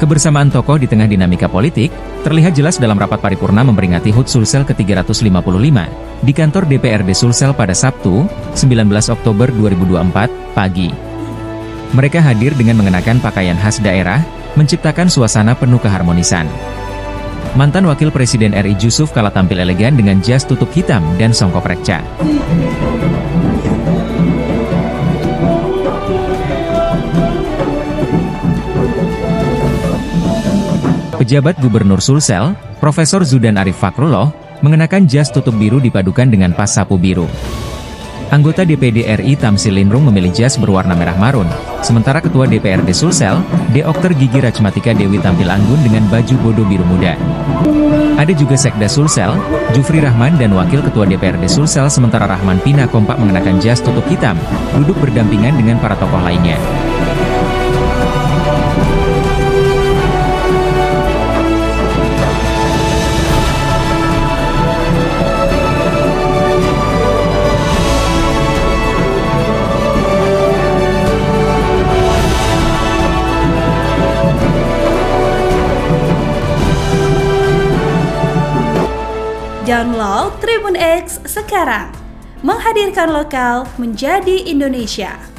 Kebersamaan tokoh di tengah dinamika politik terlihat jelas dalam rapat paripurna memperingati HUT Sulsel ke-355 di kantor DPRD Sulsel pada Sabtu, 19 Oktober 2024, pagi. Mereka hadir dengan mengenakan pakaian khas daerah, menciptakan suasana penuh keharmonisan. Mantan Wakil Presiden RI Jusuf Kala tampil elegan dengan jas tutup hitam dan songkok rekca. Pejabat Gubernur Sulsel, Profesor Zudan Arif Fakrullah, mengenakan jas tutup biru dipadukan dengan pas sapu biru. Anggota DPD RI Tamsil Lindrung memilih jas berwarna merah marun, sementara Ketua DPRD Sulsel, Dr. Gigi Rachmatika Dewi tampil anggun dengan baju bodo biru muda. Ada juga Sekda Sulsel, Jufri Rahman dan Wakil Ketua DPRD Sulsel sementara Rahman Pina kompak mengenakan jas tutup hitam, duduk berdampingan dengan para tokoh lainnya. Download Tribun X sekarang, menghadirkan lokal menjadi Indonesia.